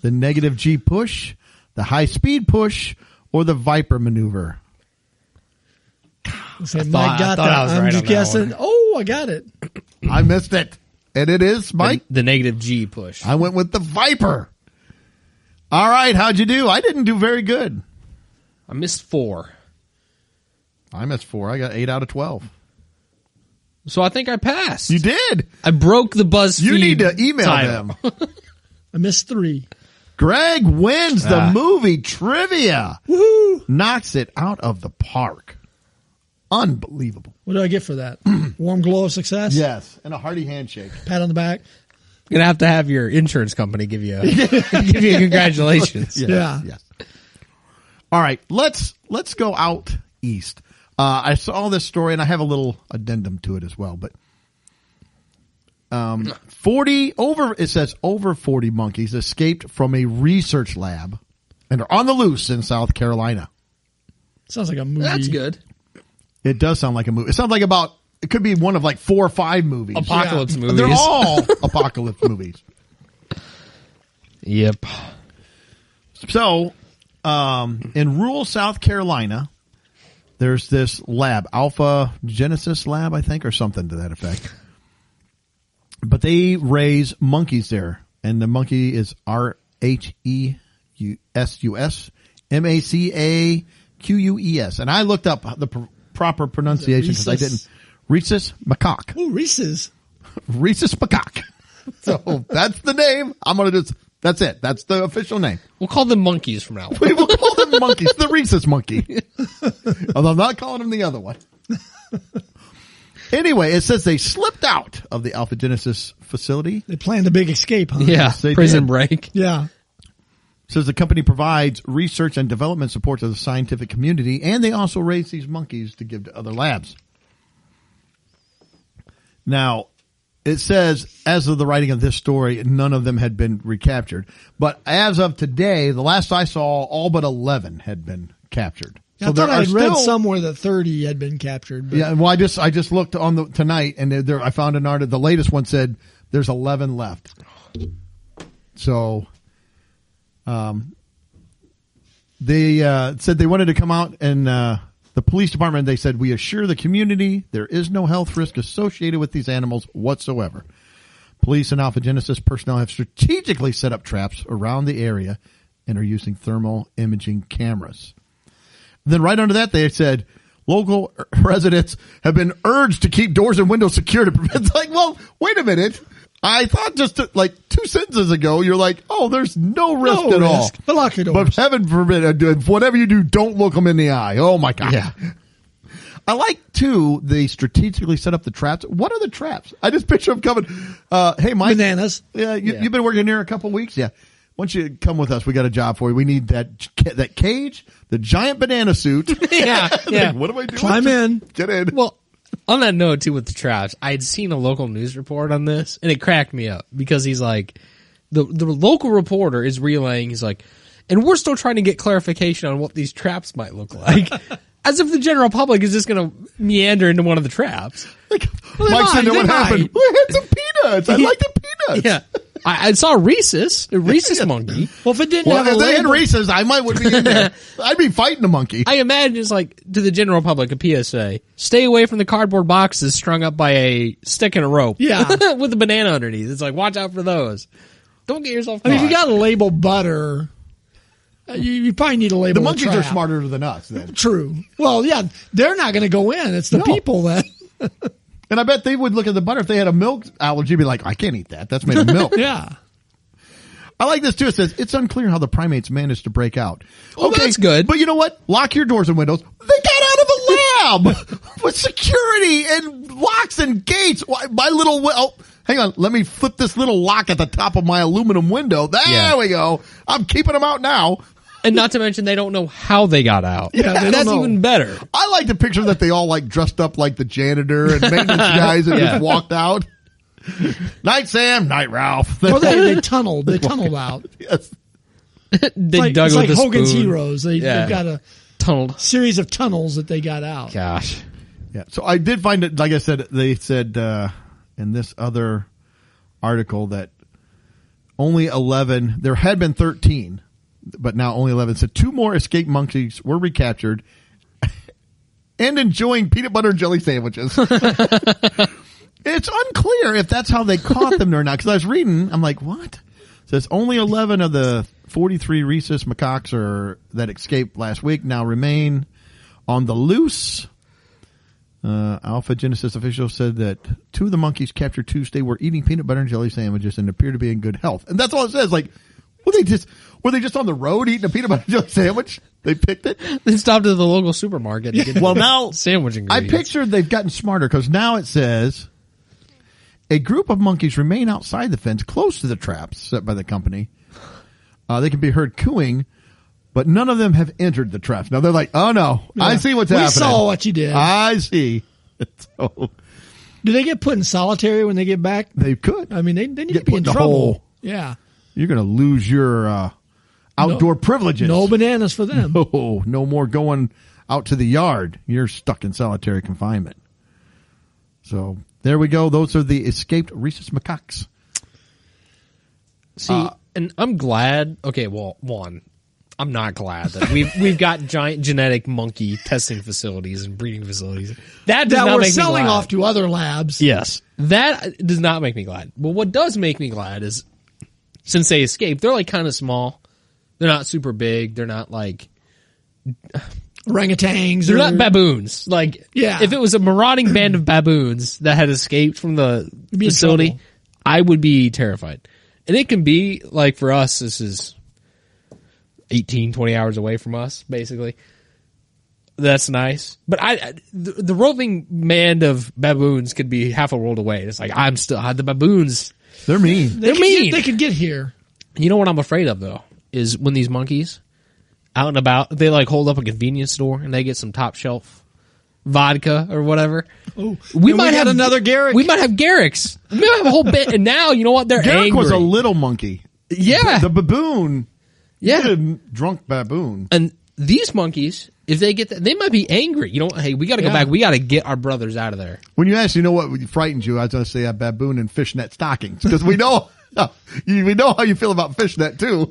the negative G push, the high speed push, or the Viper maneuver? Mike got that. I was I'm right just on that guessing. one. Oh, I got it. I missed it. And it is, Mike. The negative G push. I went with the Viper. All right, how'd you do? I didn't do very good. I missed 4. I missed 4. I got 8 out of 12. So I think I passed. You did. I broke the BuzzFeed. You need to email title. them. I missed 3. Greg wins the movie trivia. Woohoo! Knocks it out of the park. Unbelievable. What do I get for that? Warm glow of success? Yes, and a hearty handshake. Pat on the back? You're going to have your insurance company give you congratulations. Yes, Yeah. Yes. All right, let's go out east. I saw this story, and I have a little addendum to it as well. But 40 monkeys escaped from a research lab and are on the loose in South Carolina. Sounds like a movie. That's good. It does sound like a movie. It sounds like it could be one of like 4 or 5 movies. Apocalypse movies. They're all apocalypse movies. Yep. So, in rural South Carolina, there's this lab, Alpha Genesis Lab, I think, or something to that effect. But they raise monkeys there, and the monkey is RHESUS MACAQUES. And I looked up the proper pronunciation because I didn't. Rhesus macaque. Oh, Reese's. Rhesus macaque. So that's the name. That's it. That's the official name. We'll call them monkeys from now on. We will call them monkeys. The Rhesus monkey. Although I'm not calling them the other one. Anyway, it says they slipped out of the Alpha Genesis facility. They planned a big escape, huh? Yeah, they prison did. break. Yeah. Says the company provides research and development support to the scientific community, and they also raise these monkeys to give to other labs. Now, it says, as of the writing of this story, none of them had been recaptured. But as of today, the last I saw, all but 11 had been captured. I thought I had read somewhere that 30 had been captured. But. Yeah, well, I just looked on tonight, and there I found an article. The latest one said there's 11 left. So, they said they wanted to come out, and the police department, they said, we assure the community there is no health risk associated with these animals whatsoever. Police and Alpha Genesis personnel have strategically set up traps around the area and are using thermal imaging cameras. Then right under that, they said local residents have been urged to keep doors and windows secure to prevent. It's like, well, wait a minute. I thought just like 2 sentences ago, you're like, oh, there's no risk at all. But lock your doors. But heaven forbid, whatever you do, don't look them in the eye. Oh my God. Yeah. I like too, they strategically set up the traps. What are the traps? I just picture them coming. Hey, Mike. Bananas. Yeah, you've been working here a couple weeks. Yeah. Why don't you come with us? We got a job for you. We need that cage, the giant banana suit. Yeah. Like, what am I doing? Climb in. Get in. Well, on that note, too, with the traps, I had seen a local news report on this, and it cracked me up because he's like, the local reporter is relaying, he's like, and we're still trying to get clarification on what these traps might look like. As if the general public is just going to meander into one of the traps. Like, Mike said, what happened? We had some peanuts. I like the peanuts. Yeah. I saw a Rhesus monkey. Well, if it didn't have if a they had label, Reese's, I would be in there. I'd be fighting a monkey. I imagine it's like, to the general public, a PSA. Stay away from the cardboard boxes strung up by a stick and a rope. Yeah. With a banana underneath. It's like, watch out for those. Don't get yourself caught. I mean, if you got to label butter, you probably need a label. The monkeys trap. are smarter than us then. True. Well, yeah, they're not going to go in. It's the people that. And I bet they would look at the butter if they had a milk allergy, be like, I can't eat that. That's made of milk. Yeah. I like this too. It says it's unclear how the primates managed to break out. Oh, okay, that's good. But you know what? Lock your doors and windows. They got out of the lab with security and locks and gates. My little hang on. Let me flip this little lock at the top of my aluminum window. There we go. I'm keeping them out now. And not to mention, they don't know how they got out. Yeah, that's even better. I like the picture that they all like dressed up like the janitor and maintenance guys and just walked out. Night, Sam. Night, Ralph. Well, they tunneled. They tunneled out. Yes. They dug it's with like a Hogan's spoon. Heroes. They've got a tunneled series of tunnels that they got out. Gosh. Yeah. So I did find it, like I said, they said in this other article that only 11, there had been 13, but now only 11. So 2 more escaped monkeys were recaptured and enjoying peanut butter and jelly sandwiches. It's unclear if that's how they caught them or not. Because I was reading, I'm like, what? It says only 11 of the 43 rhesus macaques that escaped last week now remain on the loose. Alpha Genesis officials said that 2 of the monkeys captured Tuesday were eating peanut butter and jelly sandwiches and appear to be in good health. And that's all it says. Like, were they just on the road eating a peanut butter and jelly sandwich? They picked it. They stopped at the local supermarket to get now sandwich ingredients. I pictured they've gotten smarter because now it says a group of monkeys remain outside the fence close to the traps set by the company. They can be heard cooing, but none of them have entered the traps. Now they're like, oh no, I see what's happening. We saw what you did. I see. So, do they get put in solitary when they get back? they could. I mean, they need Get to be put in in a trouble. hole. Yeah. You're going to lose your outdoor privileges. No bananas for them. No more going out to the yard. You're stuck in solitary confinement. So there we go. Those are the escaped rhesus macaques. See, and I'm glad. Okay, well, one, I'm not glad that we've got giant genetic monkey testing facilities and breeding facilities. That does not we're make me selling glad. off to other labs. Yes, that does not make me glad. But what does make me glad is, since they escaped, they're like kind of small. They're not super big. They're not like Orangutans. they're not baboons. Like, Yeah. if it was a marauding band of baboons that had escaped from the You'd be in facility, trouble. I would be terrified. And it can be like, for us, this is 18, 20 hours away from us, basically. That's nice. But the roving band of baboons could be half a world away. It's like, the baboons. They're mean. They're mean. They could get here. You know what I'm afraid of, though, is when these monkeys out and about, they like hold up a convenience store and they get some top shelf vodka or whatever. Oh, We might got have another Garrick. We might have Garricks. We might have a whole bit. And now, you know what? They're Garrick angry. was a little monkey. Yeah. The baboon. Yeah. A drunk baboon. And these monkeys if they get that, they might be angry. Hey, we got to go back. We got to get our brothers out of there. When you ask, what frightens you, I was going to say a baboon and fishnet stockings, because we know how you feel about fishnet too.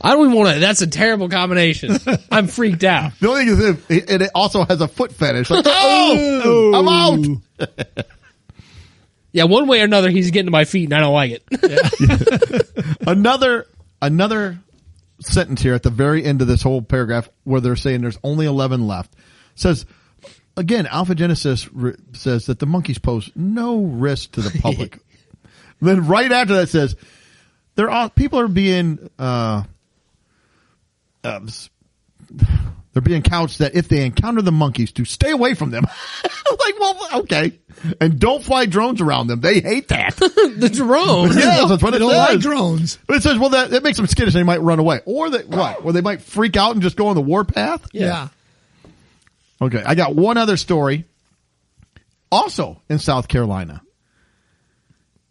I don't even want to. That's a terrible combination. I'm freaked out. The only thing is, it also has a foot fetish. Like, I'm out. Yeah, one way or another, he's getting to my feet, and I don't like it. Yeah. Another sentence here at the very end of this whole paragraph, where they're saying there's only 11 left, says again, Alpha Genesis says that the monkeys pose no risk to the public. Then right after that says people are being they're being couched that if they encounter the monkeys, to stay away from them. Like, well, okay. And don't fly drones around them. They hate that. The drones? Yeah, that's what it don't says. like drones. But it says, well, that makes them skittish and they might run away. Or or they might freak out and just go on the warpath? Yeah. Okay, I got one other story. Also in South Carolina.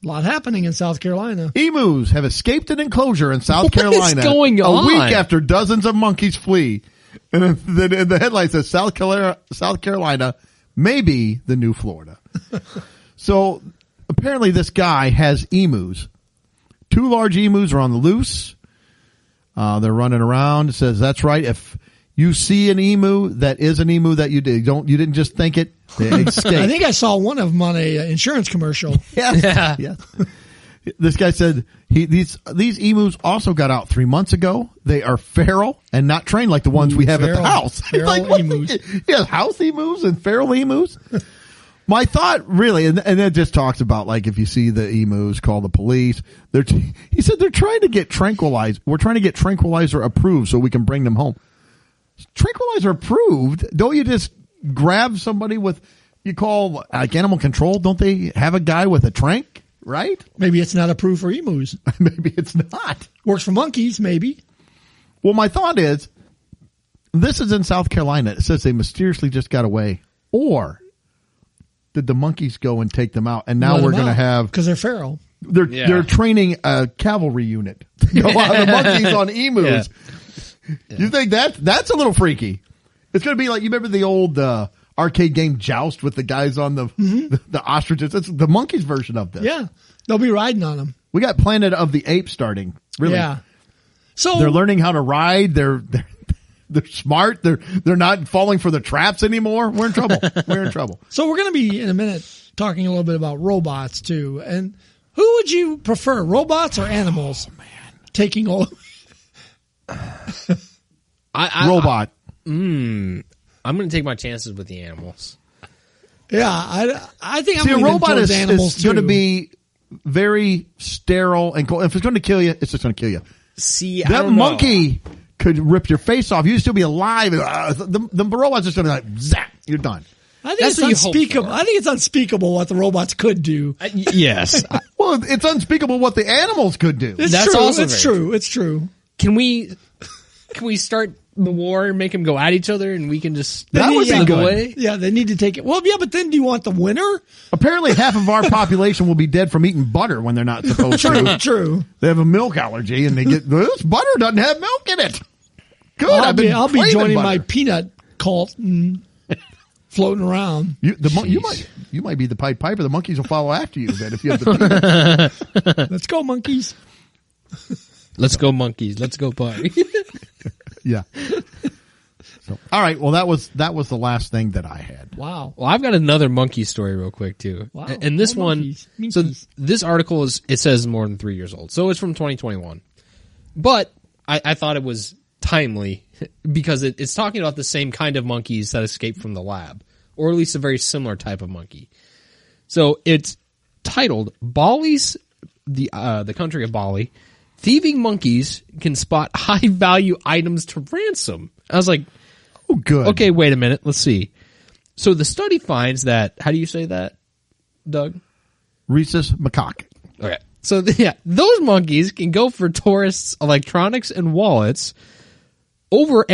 A lot happening in South Carolina. Emus have escaped an enclosure in South What Carolina is going on? a week after dozens of monkeys flee. And then the headline says South Carolina may be the new Florida. So apparently this guy has emus. 2 large emus are on the loose. They're running around. It says, that's right. If you see an emu, that is an emu that you didn't just think it. They escaped. I think I saw one of them on a insurance commercial. Yes. Yeah. Yes. This guy said these emus also got out 3 months ago. They are feral and not trained like the ones we have at the house. Feral emus. Yeah, house emus and feral emus. My thought really, and it just talks about like if you see the emus, call the police. He said they're trying to get tranquilized. We're trying to get tranquilizer approved so we can bring them home. Tranquilizer approved? Don't you just grab somebody with, you call like animal control? Don't they have a guy with a trank? Right? Maybe it's not approved for emus. Maybe it's not. Works for monkeys, maybe. Well, my thought is, this is in South Carolina. It says they mysteriously just got away. Or did the monkeys go and take them out? And now we're going to have, because they're feral. They're training a cavalry unit to go out the monkeys on emus. Yeah. You think that's a little freaky? It's going to be like, you remember the old arcade game Joust with the guys on the ostriches? It's the monkeys version of this. Yeah, they'll be riding on them. We got Planet of the Apes starting. Really? Yeah. So they're learning how to ride. They're smart. They're not falling for the traps anymore. We're in trouble. We're in trouble. So we're going to be in a minute talking a little bit about robots too. And who would you prefer, robots or animals? Oh, man, taking over. Robot. I'm going to take my chances with the animals. Yeah, I think See, I'm a robot is going to be very sterile and cold. If it's going to kill you, it's just going to kill you. See, I that don't know. monkey could rip your face off. You'd still be alive. The robot's just going to be like, zap, you're done. I think That's what you it's hope unspeakable. for. I think it's unspeakable what the robots could do. Yes. Well, it's unspeakable what the animals could do. It's That's true. also It's very true. It's true. Can we start the war and make them go at each other and we can just That would be slip good. away? Yeah, they need to take it. Well, yeah, but then do you want the winner? Apparently, half of our population will be dead from eating butter when they're not supposed to. True. They have a milk allergy, and they get this butter doesn't have milk in it. Good. I'll be craving joining butter. my peanut cult and floating around. You might be the Pied Piper. The monkeys will follow after you. Then if you have the peanut. Let's go, monkeys. Let's go monkeys. Let's go party. Yeah. So, all right. Well, that was the last thing that I had. Wow. Well, I've got another monkey story real quick too. Wow. And this More one, monkeys. so Minkies. this article it says more than 3 years old. So it's from 2021. But I thought it was timely because it's talking about the same kind of monkeys that escaped from the lab, or at least a very similar type of monkey. So it's titled Bali's, the country of Bali. Thieving monkeys can spot high value items to ransom. I was like, Oh, good. okay, wait a minute. Let's see. So the study finds that, how do you say that, Doug? Rhesus macaque. Okay. So those monkeys can go for tourists' electronics and wallets over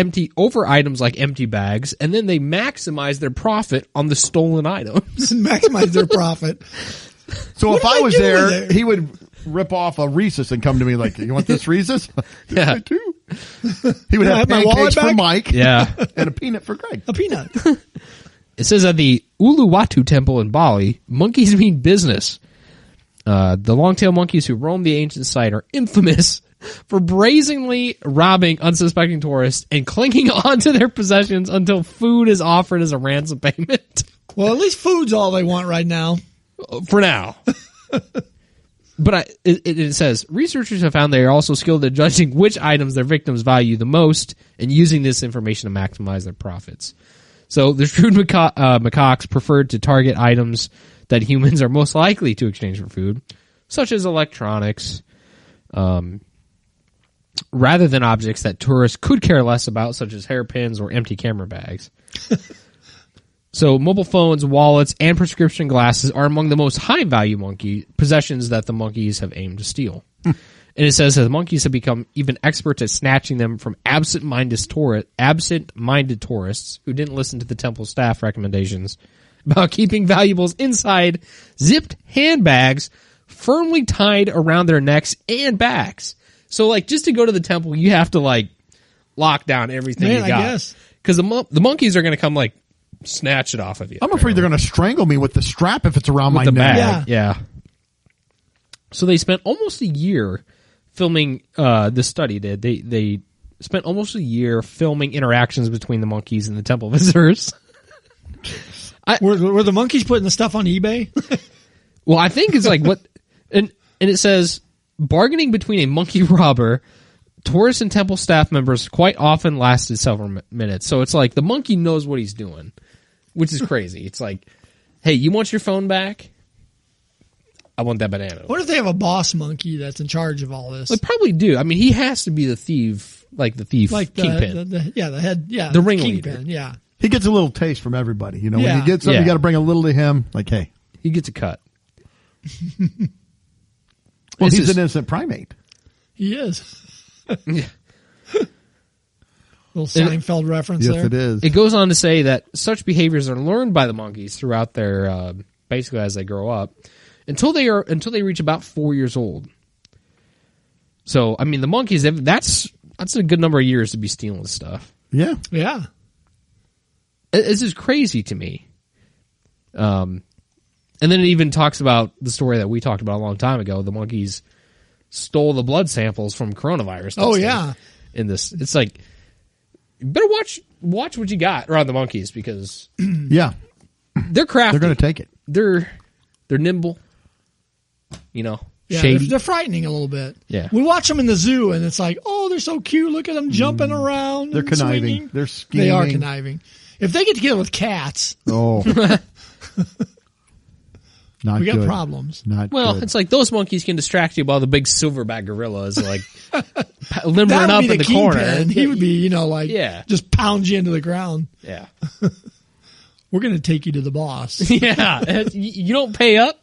items like empty bags, and then they maximize their profit on the stolen items. Maximize their profit. So What if do I they was do there, with it? he would rip off a Rhesus and come to me like, "You want this Rhesus?" Yeah. I do. He would have have my wallet pancakes for back? Mike Yeah. and a peanut for Greg. A peanut. It says at the Uluwatu Temple in Bali, monkeys mean business. The long-tailed monkeys who roam the ancient site are infamous for brazenly robbing unsuspecting tourists and clinging onto their possessions until food is offered as a ransom payment. Well, at least food's all they want right now. For now. But it says, researchers have found they are also skilled at judging which items their victims value the most and using this information to maximize their profits. So the shrewd macaques preferred to target items that humans are most likely to exchange for food, such as electronics, rather than objects that tourists could care less about, such as hairpins or empty camera bags. So mobile phones, wallets, and prescription glasses are among the most high-value monkey possessions that the monkeys have aimed to steal. And it says that the monkeys have become even experts at snatching them from absent-minded tourists who didn't listen to the temple staff recommendations about keeping valuables inside zipped handbags firmly tied around their necks and backs. So, like, just to go to the temple, you have to, like, lock down everything you got. I guess. Because the monkeys are going to come, like, snatch it off of you. I'm afraid they're going to strangle me with the strap if it's around my the neck. bag. Yeah. So they spent almost a year filming this study. They spent almost a year filming interactions between the monkeys and the temple visitors. Were the monkeys putting the stuff on eBay? Well, I think it's like what, and it says bargaining between a monkey robber, tourists, and temple staff members quite often lasted several minutes. So it's like the monkey knows what he's doing, which is crazy. It's like, hey, you want your phone back? I want that banana. What if they have a boss monkey that's in charge of all this? They probably do. I mean, he has to be the thief, like the thief kingpin. the head, the ringleader. Kingpin, yeah. He gets a little taste from everybody. You know, Yeah. when you get something, you got to bring a little to him. Like, hey, He gets a cut. well, This he's is- an innocent primate. He is. Yeah. Little Seinfeld reference Yes, there. it is. It goes on to say that such behaviors are learned by the monkeys throughout their basically as they grow up until they reach about 4 years old. So I mean, the monkeys that's a good number of years to be stealing stuff. Yeah. Yeah. It's just crazy to me. And then it even talks about the story that we talked about a long time ago. The monkeys stole the blood samples from coronavirus testing. Oh, yeah. In this, it's like you better watch what you got around the monkeys because Yeah. they're crafty. They're going to take it. They're nimble. You know, Yeah, shady. they're frightening a little bit. Yeah. We watch them in the zoo, and it's like, oh, they're so cute. Look at them jumping around. They're and conniving. swinging. They're scheming. They are conniving. If they get together with cats, Oh. Not we got good. problems. Not Well, good. it's like those monkeys can distract you while the big silverback gorillas are like limbering That up would be in the the corner. kingpin. He would be, like, Yeah. just pound you into the ground. Yeah. We're going to take you to the boss. Yeah. You don't pay up?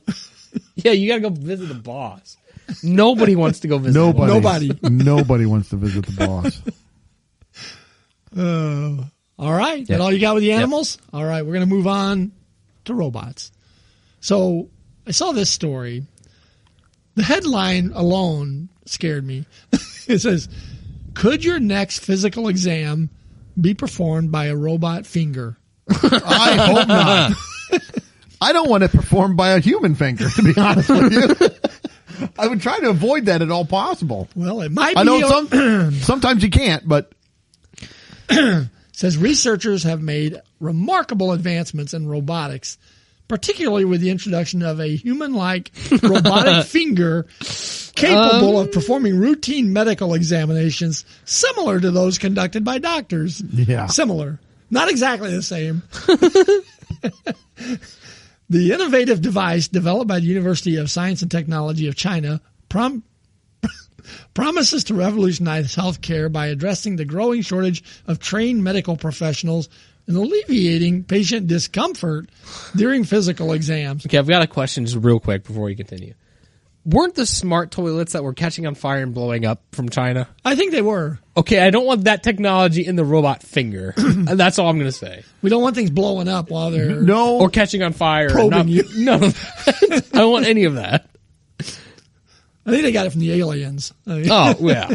Yeah, you got to go visit the boss. Nobody wants to go visit the boss. Nobody. Nobody wants to visit the boss. All right. Yep. That all you got with the animals? All right. We're going to move on to robots. So I saw this story. The headline alone scared me. It says, could your next physical exam be performed by a robot finger? I hope not. I don't want it performed by a human finger, to be honest with you. I would try to avoid that at all possible. Well, it might be. I know sometimes you can't, but Says researchers have made remarkable advancements in robotics, particularly with the introduction of a human-like robotic finger capable of performing routine medical examinations similar to those conducted by doctors. Yeah. Similar. Not exactly the same. The innovative device developed by the University of Science and Technology of China promises to revolutionize healthcare by addressing the growing shortage of trained medical professionals and alleviating patient discomfort during physical exams. Okay, I've got a question just real quick before we continue. Weren't the smart toilets that were catching on fire and blowing up from China? I think they were. Okay, I don't want that technology in the robot finger. That's all I'm going to say. We don't want things blowing up while they're... no. Or catching on fire. Probing you. None of that. I don't want any of that. I think they got it from the aliens. Oh, yeah.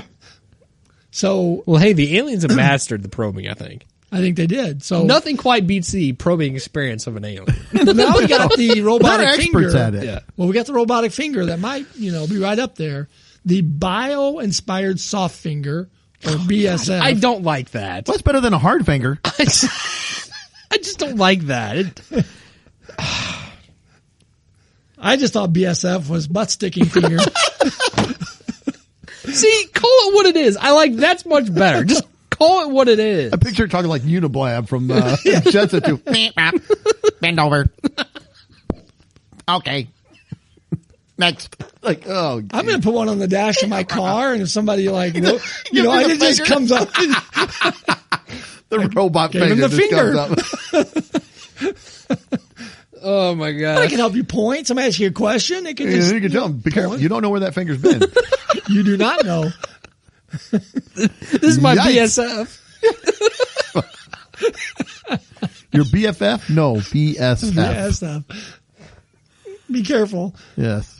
So Well, hey, the aliens have mastered the probing, I think. I think they did. So Nothing quite beats the probing experience of an alien. now we got the robotic They're finger. experts at it. Yeah. Well, we got the robotic finger that might, be right up there. The bio-inspired soft finger, or BSF. I don't like that. What's better than a hard finger? I just don't like that. I just thought BSF was butt sticking finger. See, call it what it is. That's much better. Just call it what it is. I picture it talking like Uniblab from Jetson to bend over. Okay. Next. Like, oh, geez. I'm going to put one on the dash of my car, and if somebody and me it the just finger. comes up. The robot Gave him finger the just finger. comes up. Oh my I god. can help you point. Somebody asks you a question. It can Yeah, just, you can tell them, be careful. You don't know where that finger's been. you do not know. This is my Yikes. BSF. Your BFF? No, BSF. BSF. Be careful. Yes.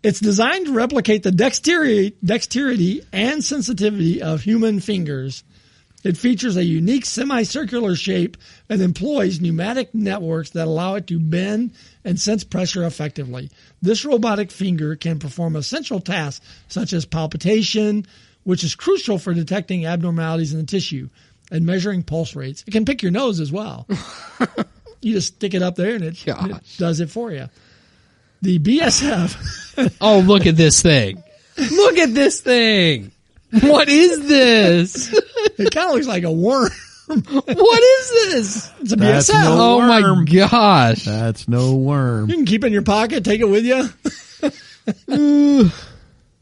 It's designed to replicate the dexterity and sensitivity of human fingers. It features a unique semicircular shape and employs pneumatic networks that allow it to bend and sense pressure effectively. This robotic finger can perform essential tasks such as palpitation, which is crucial for detecting abnormalities in the tissue, and measuring pulse rates. It can pick your nose as well. You just stick it up there and it does it for you. The BSF. Oh, look at this thing. Look at this thing. What is this? It kind of looks like a worm. What is this? It's a That's BSF. no Oh my worm. gosh. That's no worm. You can keep it in your pocket, take it with you.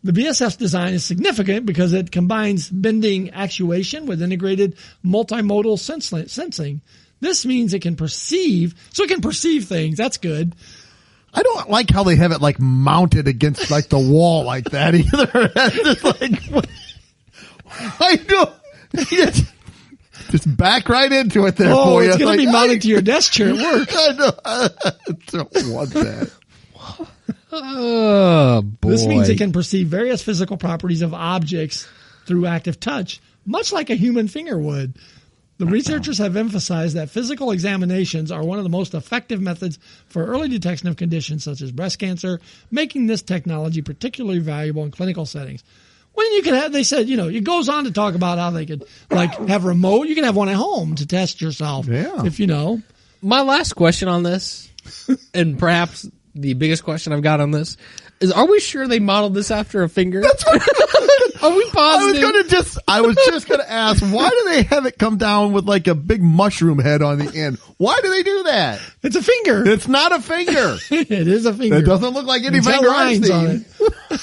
The BSF's design is significant because it combines bending actuation with integrated multimodal sensing. This means it can perceive things. That's good. I don't like how they have it like mounted against like the wall like that either. It's like, I know. Just back right into it there for you. It's going to be Like, mounted to your desk chair at work. I know. I don't want that. Oh boy. This means it can perceive various physical properties of objects through active touch, much like a human finger would. The researchers have emphasized that physical examinations are one of the most effective methods for early detection of conditions such as breast cancer, making this technology particularly valuable in clinical settings. When you can have, they said, it goes on to talk about how they could have remote. You can have one at home to test yourself. Yeah. If you know. My last question on this, and perhaps the biggest question I've got on this, is are we sure they modeled this after a finger? Are we positive? I was just gonna ask, why do they have it come down with like a big mushroom head on the end? Why do they do that? It's a finger. It's not a finger. It is a finger. It doesn't look like any It's got finger I've lines on seen. it.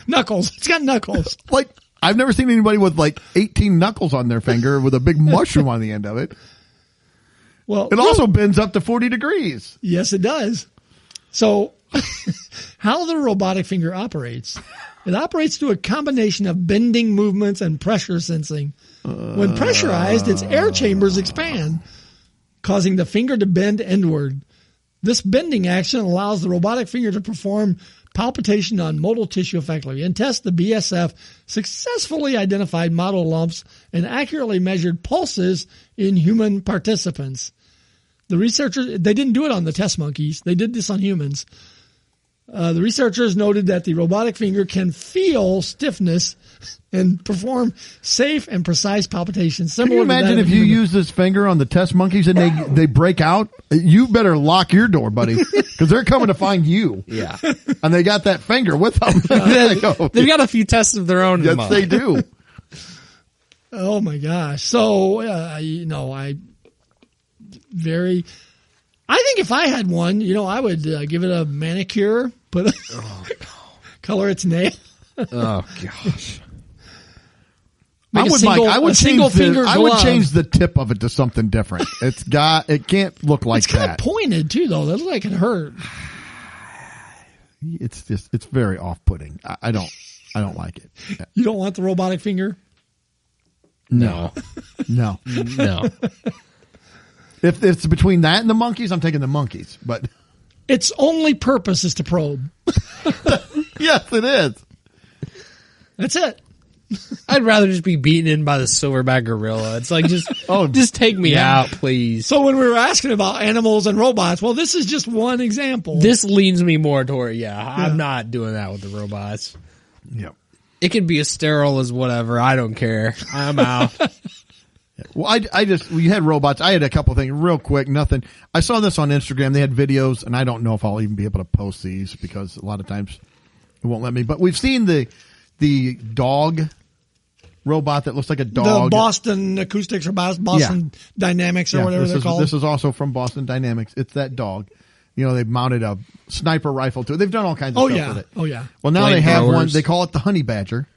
Knuckles. It's got knuckles. Like, I've never seen anybody with like 18 knuckles on their finger with a big mushroom on the end of it. Well, It also bends up to 40 degrees. yes, it does. So, how the robotic finger operates? It operates through a combination of bending movements and pressure sensing. When pressurized, its air chambers expand, causing the finger to bend inward. This bending action allows the robotic finger to perform palpitation on modal tissue effectively. In tests, the BSF successfully identified model lumps and accurately measured pulses in human participants. The researchers, they didn't do it on the test monkeys. They did this on humans. The researchers noted that the robotic finger can feel stiffness and perform safe and precise palpitations. Can you imagine if you use this finger on the test monkeys and they break out? You better lock your door, buddy, because they're coming to find you. Yeah. And they got that finger with them. They've got a few tests of their own. Yes, they do. Oh my gosh. So, I think if I had one, I would give it a manicure, color its nail. Oh gosh. Make I would change the the tip of it to something different. It can't look like It's kind that. of pointed too, though. That looks like it hurt. It's very off-putting. I don't like it. You don't want the robotic finger? No. No. No. If it's between that and the monkeys, I'm taking the monkeys. But Its only purpose is to probe. yes, it is. That's it. I'd rather just be beaten in by the silverback gorilla. It's like, just take me out, please. So when we were asking about animals and robots, well, this is just one example. This leans me more toward, I'm not doing that with the robots. Yep. It can be as sterile as whatever. I don't care. I'm out. Well, we had robots. I had a couple things real quick. Nothing. I saw this on Instagram. They had videos, and I don't know if I'll even be able to post these because a lot of times it won't let me. But we've seen the dog robot that looks like a dog. The Boston Acoustics or Boston Dynamics or whatever they're called. This is also from Boston Dynamics. It's that dog. You know, they've mounted a sniper rifle to it. They've done all kinds of stuff with it. Oh, yeah. Well, now they have one. They call it the Honey Badger.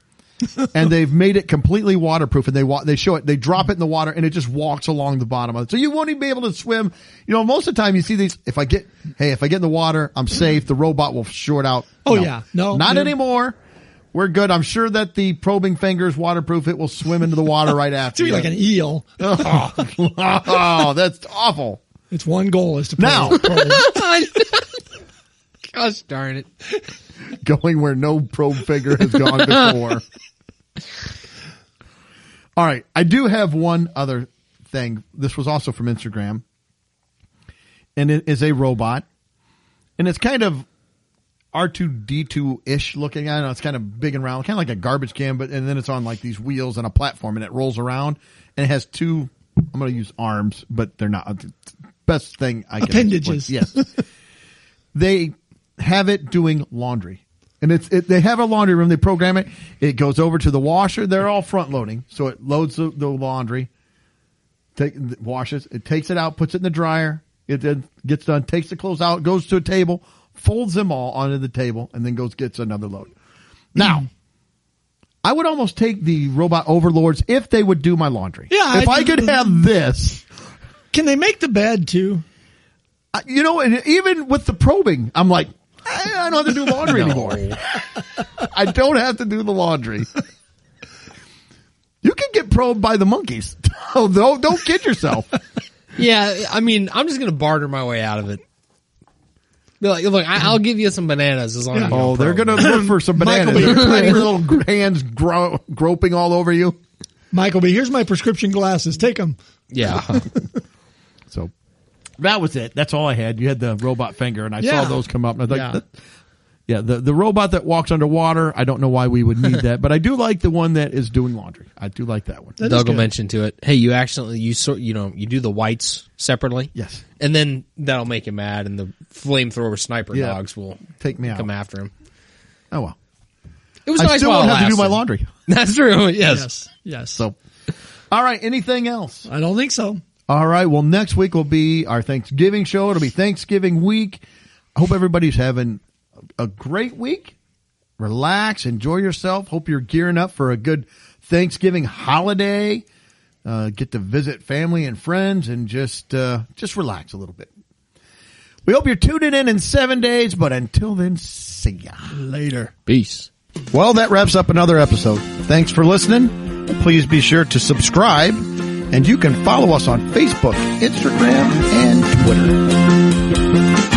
And they've made it completely waterproof, and they show it. They drop it in the water, and it just walks along the bottom of it. So you won't even be able to swim. You know, most of the time you see these. If I get in the water, I'm safe. The robot will short out. Oh, yeah. No, not anymore. We're good. I'm sure that the probing finger is waterproof. It will swim into the water right after. It's like an eel. Oh, that's awful. Its one goal is to now. Gosh darn it. Going where no probe finger has gone before. All right. I do have one other thing. This was also from Instagram. And it is a robot. And it's kind of R2-D2-ish looking. I know it's kind of big and round, kind of like a garbage can, and then it's on like these wheels and a platform, and it rolls around. And it has two, I'm going to use arms, but they're not. Best thing I can. Appendages. Yes. They have it doing laundry, and they have a laundry room. They program it. It goes over to the washer. They're all front loading, so it loads the laundry, washes. It takes it out, puts it in the dryer. It then gets done, takes the clothes out, goes to a table, folds them all onto the table, and then gets another load. Now, I would almost take the robot overlords if they would do my laundry. Yeah, if I could have this. Can they make the bed too? You know, and even with the probing, I'm like, I don't have to do laundry anymore. I don't have to do the laundry. You can get probed by the monkeys. Don't kid yourself. Yeah, I mean, I'm just going to barter my way out of it. Be like, look, I'll give you some bananas as long as you don't they're probe. going to look for some bananas. Their tiny little hands groping all over you. Michael B., here's my prescription glasses. Take them. Yeah. So that was it. That's all I had. You had the robot finger, and I saw those come up. And I thought, the robot that walks underwater, I don't know why we would need that, but I do like the one that is doing laundry. I do like that one. Doug will mention to it, hey, you do the whites separately. Yes. And then that'll make him mad, and the flamethrower sniper dogs will take me out. Come after him. Oh, well. It was I nice still while won't it have to do lasted. my laundry. That's true. Yes. So, all right. Anything else? I don't think so. All right. Well, next week will be our Thanksgiving show. It'll be Thanksgiving week. I hope everybody's having a great week. Relax. Enjoy yourself. Hope you're gearing up for a good Thanksgiving holiday. Get to visit family and friends and just relax a little bit. We hope you're tuning in 7 days, but until then, see ya later. Peace. Well, that wraps up another episode. Thanks for listening. Please be sure to subscribe, and you can follow us on Facebook, Instagram, and Twitter.